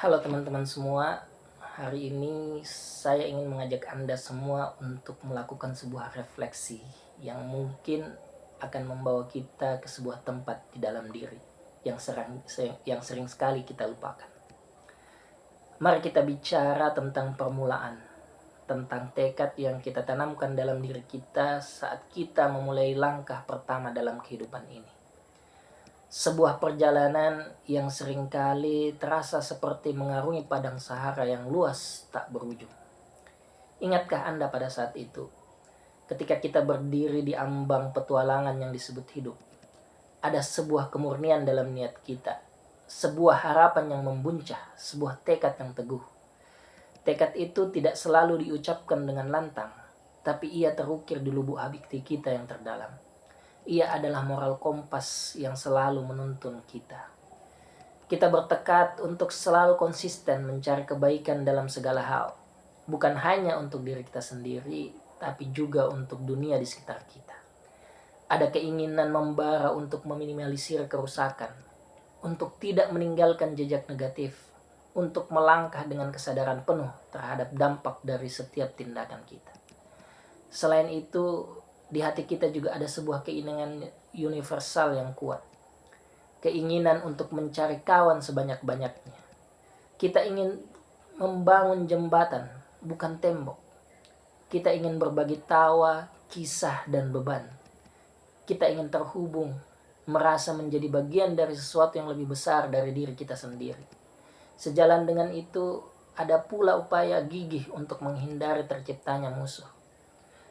Halo teman-teman semua, hari ini saya ingin mengajak Anda semua untuk melakukan sebuah refleksi yang mungkin akan membawa kita ke sebuah tempat di dalam diri yang sering sekali kita lupakan. Mari kita bicara tentang permulaan, tentang tekad yang kita tanamkan dalam diri kita saat kita memulai langkah pertama dalam kehidupan ini. Sebuah perjalanan yang seringkali terasa seperti mengarungi padang Sahara yang luas tak berujung. Ingatkah Anda pada saat itu, ketika kita berdiri di ambang petualangan yang disebut hidup, ada sebuah kemurnian dalam niat kita, sebuah harapan yang membuncah, sebuah tekad yang teguh. Tekad itu tidak selalu diucapkan dengan lantang, tapi ia terukir di lubuk hati kita yang terdalam. Ia adalah moral kompas yang selalu menuntun kita. Kita bertekad untuk selalu konsisten mencari kebaikan dalam segala hal. Bukan hanya untuk diri kita sendiri, tapi juga untuk dunia di sekitar kita. Ada keinginan membara untuk meminimalisir kerusakan, untuk tidak meninggalkan jejak negatif, untuk melangkah dengan kesadaran penuh terhadap dampak dari setiap tindakan kita. Selain itu, di hati kita juga ada sebuah keinginan universal yang kuat. Keinginan untuk mencari kawan sebanyak-banyaknya. Kita ingin membangun jembatan, bukan tembok. Kita ingin berbagi tawa, kisah, dan beban. Kita ingin terhubung, merasa menjadi bagian dari sesuatu yang lebih besar dari diri kita sendiri. Sejalan dengan itu, ada pula upaya gigih untuk menghindari terciptanya musuh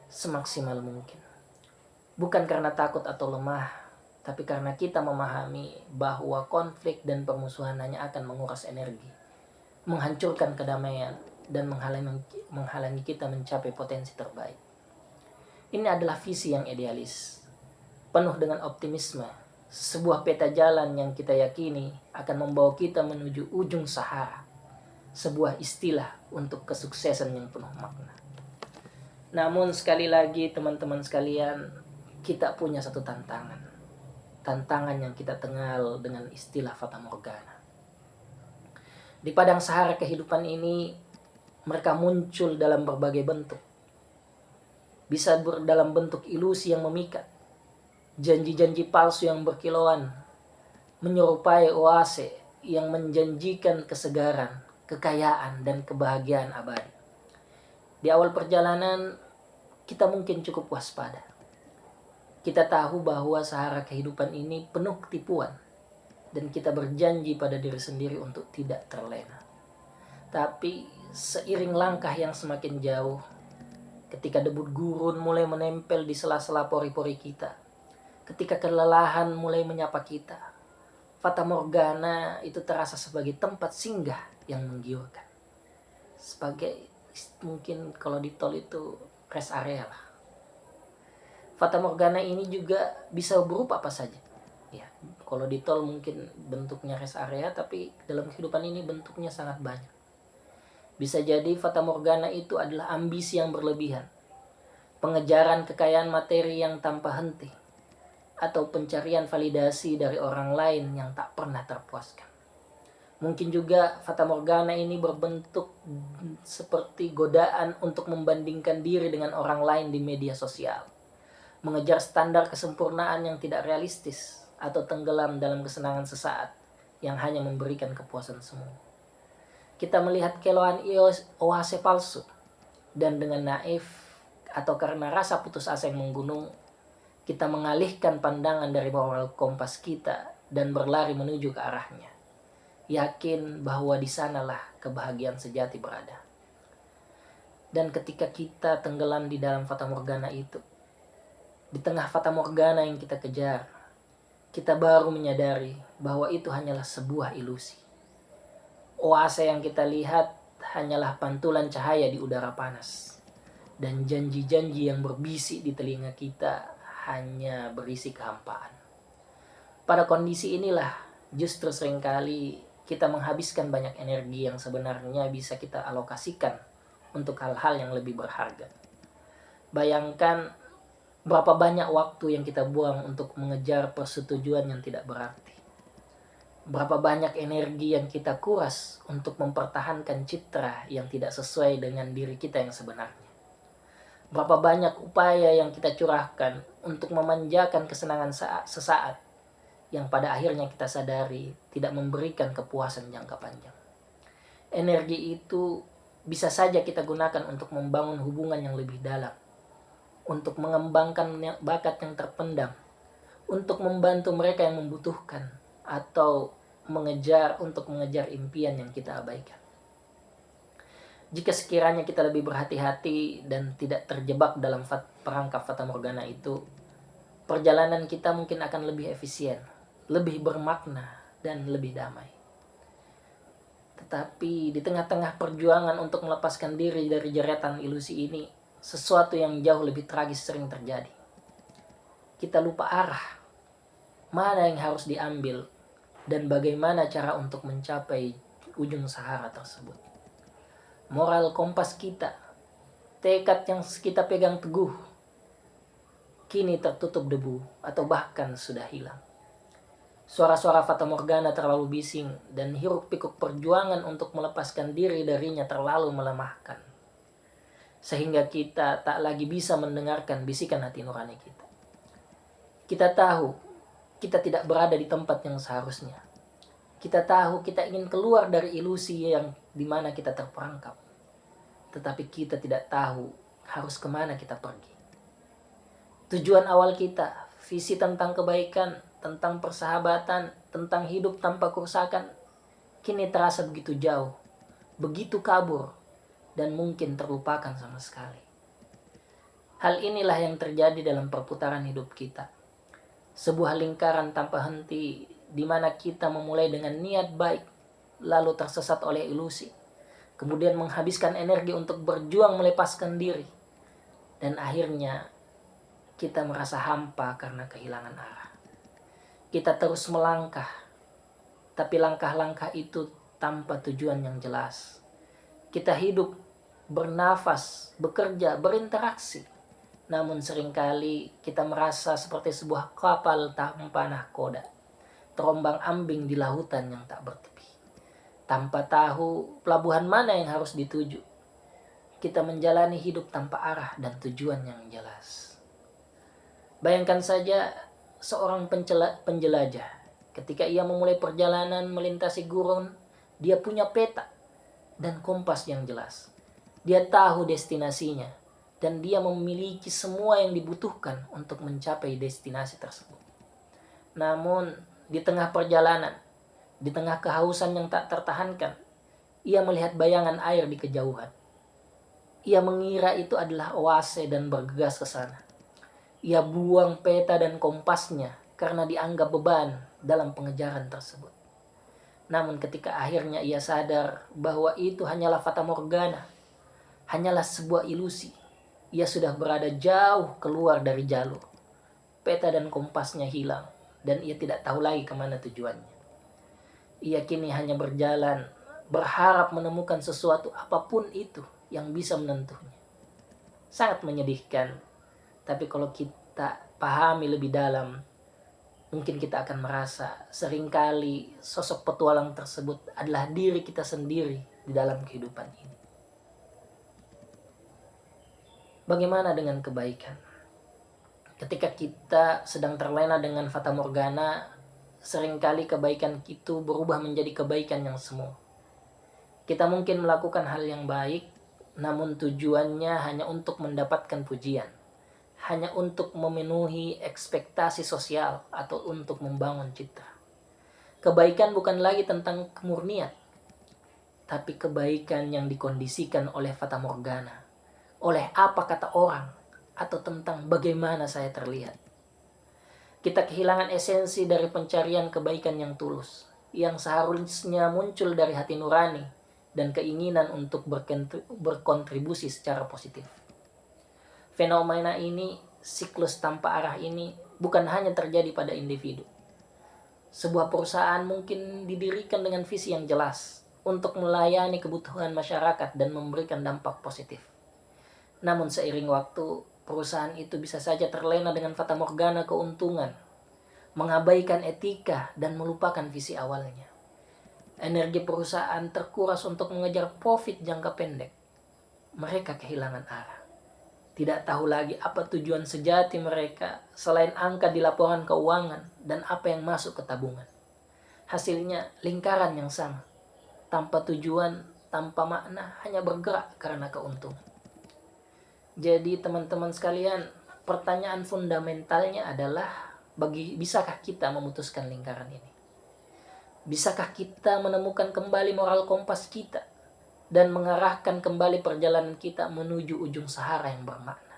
semaksimal mungkin. Bukan karena takut atau lemah, tapi karena kita memahami bahwa konflik dan permusuhan hanya akan menguras energi, menghancurkan kedamaian, dan menghalangi kita mencapai potensi terbaik. Ini adalah visi yang idealis, penuh dengan optimisme, sebuah peta jalan yang kita yakini akan membawa kita menuju ujung Sahara, sebuah istilah untuk kesuksesan yang penuh makna. Namun sekali lagi teman-teman sekalian, kita punya satu tantangan. Tantangan yang kita kenal dengan istilah Fata Morgana. Di padang Sahara kehidupan ini, mereka muncul dalam berbagai bentuk. Bisa dalam bentuk ilusi yang memikat, janji-janji palsu yang berkilauan, menyerupai oase yang menjanjikan kesegaran, kekayaan, dan kebahagiaan abadi. Di awal perjalanan, kita mungkin cukup waspada. Kita tahu bahwa Sahara kehidupan ini penuh ketipuan, dan kita berjanji pada diri sendiri untuk tidak terlena. Tapi seiring langkah yang semakin jauh, ketika debut gurun mulai menempel di sela-sela pori-pori kita, ketika kelelahan mulai menyapa kita, Fata Morgana itu terasa sebagai tempat singgah yang menggiurkan. Sebagai mungkin kalau di tol itu rest area lah. Fata Morgana ini juga bisa berupa apa saja. Ya, kalau di tol mungkin bentuknya rest area, tapi dalam kehidupan ini bentuknya sangat banyak. Bisa jadi Fata Morgana itu adalah ambisi yang berlebihan, pengejaran kekayaan materi yang tanpa henti, atau pencarian validasi dari orang lain yang tak pernah terpuaskan. Mungkin juga Fata Morgana ini berbentuk seperti godaan untuk membandingkan diri dengan orang lain di media sosial, mengejar standar kesempurnaan yang tidak realistis, atau tenggelam dalam kesenangan sesaat yang hanya memberikan kepuasan semu. Kita melihat kilauan oase palsu, dan dengan naif atau karena rasa putus asa yang menggunung, kita mengalihkan pandangan dari moral kompas kita dan berlari menuju ke arahnya, yakin bahwa di sanalah kebahagiaan sejati berada. Dan ketika kita tenggelam di dalam Fata Morgana itu, di tengah Fata Morgana yang kita kejar, kita baru menyadari bahwa itu hanyalah sebuah ilusi. Oase yang kita lihat hanyalah pantulan cahaya di udara panas, dan janji-janji yang berbisik di telinga kita hanya berisi kehampaan. Pada kondisi inilah justru seringkali kita menghabiskan banyak energi yang sebenarnya bisa kita alokasikan untuk hal-hal yang lebih berharga. Bayangkan berapa banyak waktu yang kita buang untuk mengejar persetujuan yang tidak berarti. Berapa banyak energi yang kita kuras untuk mempertahankan citra yang tidak sesuai dengan diri kita yang sebenarnya. Berapa banyak upaya yang kita curahkan untuk memanjakan kesenangan sesaat yang pada akhirnya kita sadari tidak memberikan kepuasan jangka panjang. Energi itu bisa saja kita gunakan untuk membangun hubungan yang lebih dalam, untuk mengembangkan bakat yang terpendam, untuk membantu mereka yang membutuhkan, atau untuk mengejar impian yang kita abaikan. Jika sekiranya kita lebih berhati-hati dan tidak terjebak dalam perangkap fata morgana itu, perjalanan kita mungkin akan lebih efisien, lebih bermakna, dan lebih damai. Tetapi di tengah-tengah perjuangan untuk melepaskan diri dari jeretan ilusi ini, sesuatu yang jauh lebih tragis sering terjadi. Kita lupa arah, mana yang harus diambil, dan bagaimana cara untuk mencapai ujung sahara tersebut. Moral kompas kita, tekad yang kita pegang teguh, kini tertutup debu atau bahkan sudah hilang. Suara-suara fata morgana terlalu bising dan hiruk-pikuk perjuangan untuk melepaskan diri darinya terlalu melemahkan, sehingga kita tak lagi bisa mendengarkan bisikan hati nurani kita. Kita tahu kita tidak berada di tempat yang seharusnya. Kita tahu kita ingin keluar dari ilusi yang dimana kita terperangkap. Tetapi kita tidak tahu harus kemana kita pergi. Tujuan awal kita, visi tentang kebaikan, tentang persahabatan, tentang hidup tanpa kerusakan, kini terasa begitu jauh, begitu kabur, dan mungkin terlupakan sama sekali. Hal inilah yang terjadi dalam perputaran hidup kita. Sebuah lingkaran tanpa henti di mana kita memulai dengan niat baik, lalu tersesat oleh ilusi, kemudian menghabiskan energi untuk berjuang melepaskan diri, dan akhirnya kita merasa hampa karena kehilangan arah. Kita terus melangkah, tapi langkah-langkah itu tanpa tujuan yang jelas. Kita hidup, bernafas, bekerja, berinteraksi, namun seringkali kita merasa seperti sebuah kapal tanpa nahkoda, terombang-ambing di lautan yang tak bertepi. Tanpa tahu pelabuhan mana yang harus dituju, kita menjalani hidup tanpa arah dan tujuan yang jelas. Bayangkan saja seorang penjelajah, ketika ia memulai perjalanan melintasi gurun, dia punya peta dan kompas yang jelas. Dia tahu destinasinya, dan dia memiliki semua yang dibutuhkan untuk mencapai destinasi tersebut. Namun, di tengah perjalanan, di tengah kehausan yang tak tertahankan, ia melihat bayangan air di kejauhan. Ia mengira itu adalah oase dan bergegas ke sana. Ia buang peta dan kompasnya karena dianggap beban dalam pengejaran tersebut. Namun ketika akhirnya ia sadar bahwa itu hanyalah fata morgana, hanyalah sebuah ilusi, ia sudah berada jauh keluar dari jalur. Peta dan kompasnya hilang dan ia tidak tahu lagi kemana tujuannya. Ia kini hanya berjalan, berharap menemukan sesuatu apapun itu yang bisa menentunya. Sangat menyedihkan, tapi kalau kita pahami lebih dalam, mungkin kita akan merasa seringkali sosok petualang tersebut adalah diri kita sendiri di dalam kehidupan ini. Bagaimana dengan kebaikan? Ketika kita sedang terlena dengan fata morgana, seringkali kebaikan itu berubah menjadi kebaikan yang semu. Kita mungkin melakukan hal yang baik, namun tujuannya hanya untuk mendapatkan pujian, hanya untuk memenuhi ekspektasi sosial atau untuk membangun citra. Kebaikan bukan lagi tentang kemurnian, tapi kebaikan yang dikondisikan oleh fata morgana, oleh apa kata orang, atau tentang bagaimana saya terlihat. Kita kehilangan esensi dari pencarian kebaikan yang tulus, yang seharusnya muncul dari hati nurani dan keinginan untuk berkontribusi secara positif. Fenomena ini, siklus tanpa arah ini, bukan hanya terjadi pada individu. Sebuah perusahaan mungkin didirikan dengan visi yang jelas untuk melayani kebutuhan masyarakat dan memberikan dampak positif. Namun seiring waktu, perusahaan itu bisa saja terlena dengan fata morgana keuntungan, mengabaikan etika dan melupakan visi awalnya. Energi perusahaan terkuras untuk mengejar profit jangka pendek. Mereka kehilangan arah. Tidak tahu lagi apa tujuan sejati mereka selain angka di laporan keuangan dan apa yang masuk ke tabungan. Hasilnya lingkaran yang sama, tanpa tujuan, tanpa makna, hanya bergerak karena keuntungan. Jadi teman-teman sekalian, pertanyaan fundamentalnya adalah bisakah kita memutuskan lingkaran ini? Bisakah kita menemukan kembali moral kompas kita dan mengarahkan kembali perjalanan kita menuju ujung sahara yang bermakna?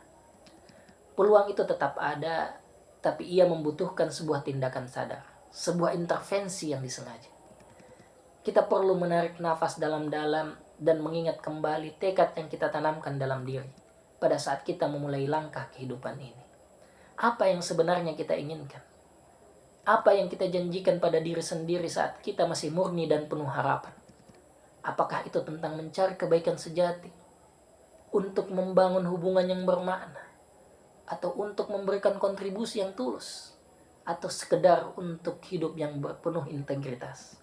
Peluang itu tetap ada, tapi ia membutuhkan sebuah tindakan sadar, sebuah intervensi yang disengaja. Kita perlu menarik nafas dalam-dalam dan mengingat kembali tekad yang kita tanamkan dalam diri pada saat kita memulai langkah kehidupan ini. Apa yang sebenarnya kita inginkan? Apa yang kita janjikan pada diri sendiri saat kita masih murni dan penuh harapan? Apakah itu tentang mencari kebaikan sejati, untuk membangun hubungan yang bermakna, atau untuk memberikan kontribusi yang tulus, atau sekedar untuk hidup yang penuh integritas?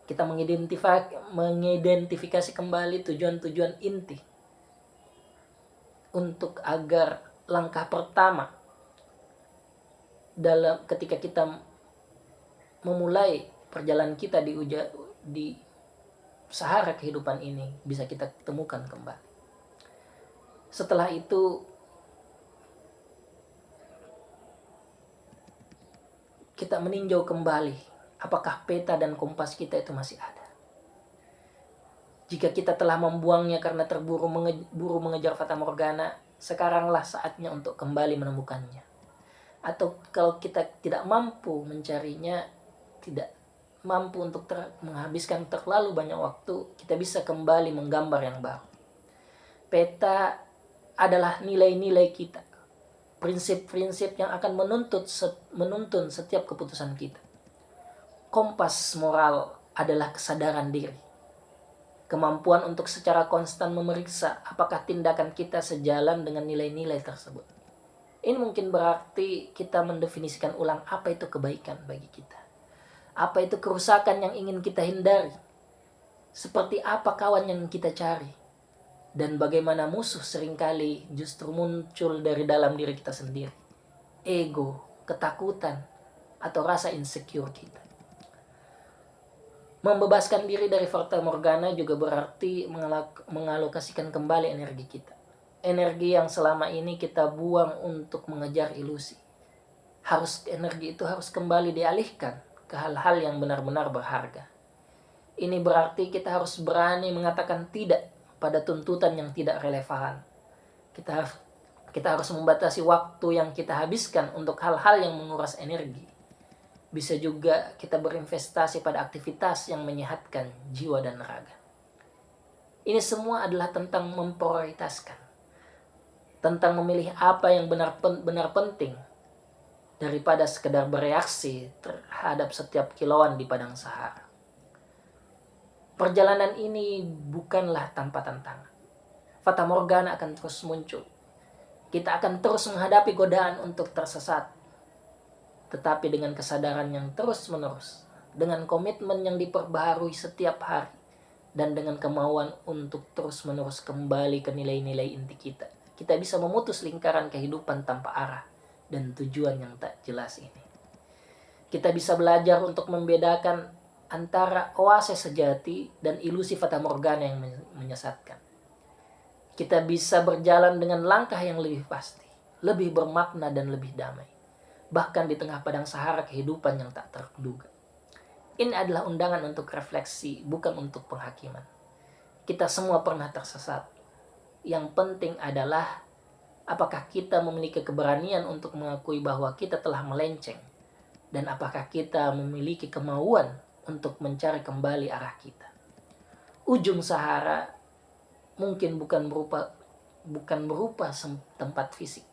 Kita mengidentifikasi kembali tujuan-tujuan inti untuk agar langkah pertama dalam ketika kita memulai perjalanan kita di sahara kehidupan ini bisa kita temukan kembali. Setelah itu kita meninjau kembali apakah peta dan kompas kita itu masih ada. Jika kita telah membuangnya karena terburu mengejar fata morgana, sekaranglah saatnya untuk kembali menemukannya. Atau kalau kita tidak mampu mencarinya, tidak mampu untuk menghabiskan terlalu banyak waktu, kita bisa kembali menggambar yang baru. Peta adalah nilai-nilai kita, prinsip-prinsip yang akan menuntun setiap keputusan kita. Kompas moral adalah kesadaran diri, kemampuan untuk secara konstan memeriksa apakah tindakan kita sejalan dengan nilai-nilai tersebut. Ini mungkin berarti kita mendefinisikan ulang apa itu kebaikan bagi kita. Apa itu kerusakan yang ingin kita hindari? Seperti apa kawan yang kita cari? Dan bagaimana musuh seringkali justru muncul dari dalam diri kita sendiri. Ego, ketakutan, atau rasa insecure kita. Membebaskan diri dari fata morgana juga berarti mengalokasikan kembali energi kita. Energi yang selama ini kita buang untuk mengejar ilusi. Energi itu harus kembali dialihkan ke hal-hal yang benar-benar berharga. Ini berarti kita harus berani mengatakan tidak pada tuntutan yang tidak relevan. Kita harus membatasi waktu yang kita habiskan untuk hal-hal yang menguras energi. Bisa juga kita berinvestasi pada aktivitas yang menyehatkan jiwa dan raga. Ini semua adalah tentang memprioritaskan, tentang memilih apa yang benar-benar penting daripada sekedar bereaksi terhadap setiap kilauan di padang sahara. Perjalanan ini bukanlah tanpa tantangan. Fata morgana akan terus muncul. Kita akan terus menghadapi godaan untuk tersesat. Tetapi dengan kesadaran yang terus-menerus, dengan komitmen yang diperbaharui setiap hari, dan dengan kemauan untuk terus-menerus kembali ke nilai-nilai inti kita, kita bisa memutus lingkaran kehidupan tanpa arah dan tujuan yang tak jelas ini. Kita bisa belajar untuk membedakan antara oasis sejati dan ilusi fata morgana yang menyesatkan. Kita bisa berjalan dengan langkah yang lebih pasti, lebih bermakna dan lebih damai, bahkan di tengah padang sahara kehidupan yang tak terduga. Ini adalah undangan untuk refleksi, bukan untuk penghakiman. Kita semua pernah tersesat. Yang penting adalah apakah kita memiliki keberanian untuk mengakui bahwa kita telah melenceng, dan apakah kita memiliki kemauan untuk mencari kembali arah kita. Ujung sahara mungkin bukan berupa tempat fisik,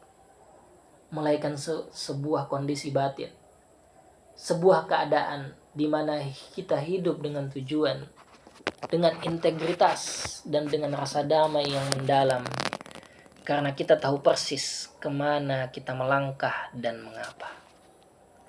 melainkan sebuah kondisi batin, sebuah keadaan di mana kita hidup dengan tujuan, dengan integritas, dan dengan rasa damai yang mendalam, karena kita tahu persis kemana kita melangkah dan mengapa.